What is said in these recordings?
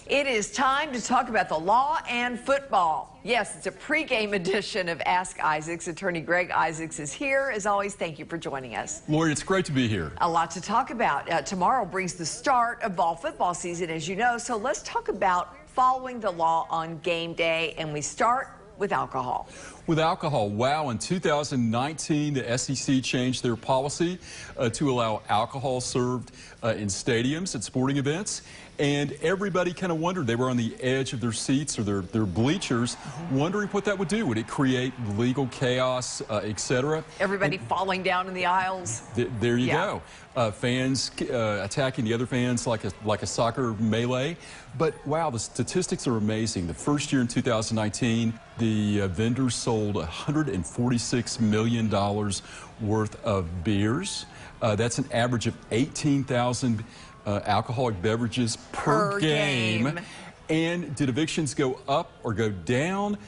It is time to talk about the law and football. Yes, it's a pregame edition of Ask Isaacs. Attorney Greg Isaacs is here. As always, thank you for joining us. Lori, it's great to be here. A lot to talk about. Tomorrow brings the start of fall football season, as you know. So let's talk about following the law on game day. And we start with alcohol. With alcohol, wow, in 2019, the SEC changed their policy to allow alcohol served in stadiums at sporting events. And everybody kind of wondered, they were on the edge of their seats or their bleachers, wondering what that would do. Would it create legal chaos, etc.? Everybody falling down in the aisles. There you go. Fans attacking the other fans like a soccer melee. But wow, the statistics are amazing. The first year in 2019, the vendors sold $146 million worth of beers. That's an average of 18,000 alcoholic beverages per game. And did evictions go up or go down?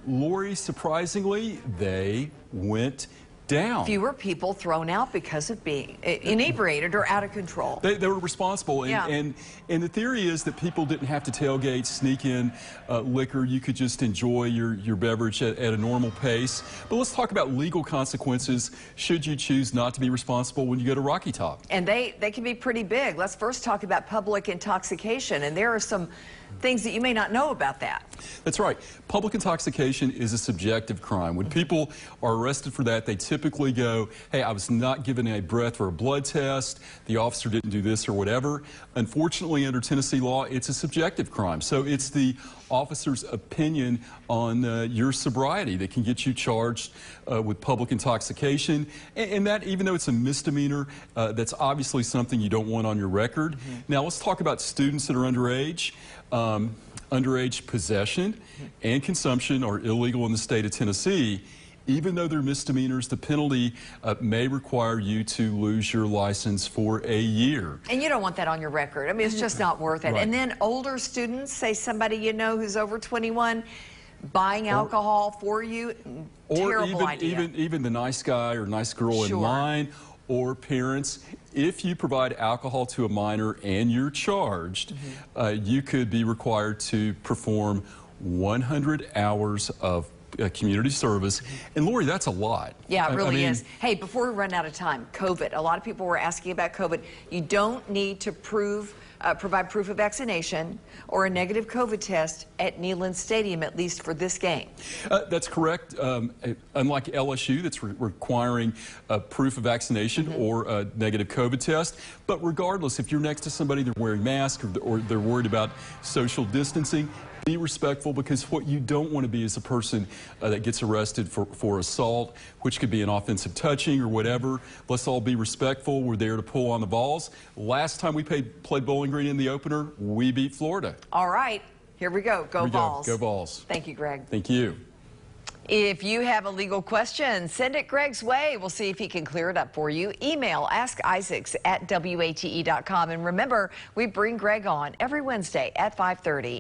Lori, surprisingly, they went down. Fewer people thrown out because of being inebriated or out of control. They were responsible, and the theory is that people didn't have to tailgate, sneak in liquor. You could just enjoy your beverage at a normal pace. But let's talk about legal consequences should you choose not to be responsible when you go to Rocky Top. And they can be pretty big. Let's first talk about public intoxication, and there are some things that you may not know about that. That's right. Public intoxication is a subjective crime. When people are arrested for that, they typically go, hey, I was not given a breath or a blood test, the officer didn't do this or whatever. Unfortunately, under Tennessee law, it's a subjective crime. So it's the officer's opinion on your sobriety that can get you charged with public intoxication. And that, even though it's a misdemeanor, that's obviously something you don't want on your record. Now, let's talk about students that are underage. Underage possession and consumption are illegal in the state of Tennessee. Even though they're misdemeanors, the penalty may require you to lose your license for a year. And you don't want that on your record. I mean, it's just not worth it. Right. And then older students, say somebody you know who's over 21, buying alcohol for you, terrible idea. Even the nice guy or nice girl in line, or parents. If you provide alcohol to a minor and you're charged, you could be required to perform 100 hours of community service. And Lori, that's a lot. Yeah, it really is. Hey, before we run out of time, COVID. A lot of people were asking about COVID. You don't need to provide proof of vaccination or a negative COVID test at Neyland Stadium, at least for this game. That's correct. Unlike LSU, that's requiring proof of vaccination or a negative COVID test. But regardless, if you're next to somebody, they're wearing masks or they're worried about social distancing, be respectful, because what you don't want to be is a person that gets arrested for assault, which could be an offensive touching or whatever. Let's all be respectful. We're there to pull on the balls. Last time we played Bowling Green in the opener, we beat Florida. All right, here we go. Go Vols. Go Vols. Thank you, Greg. Thank you. If you have a legal question, send it Greg's way. We'll see if he can clear it up for you. Email AskIsaacs@wate.com. And remember, we bring Greg on every Wednesday at 5:30.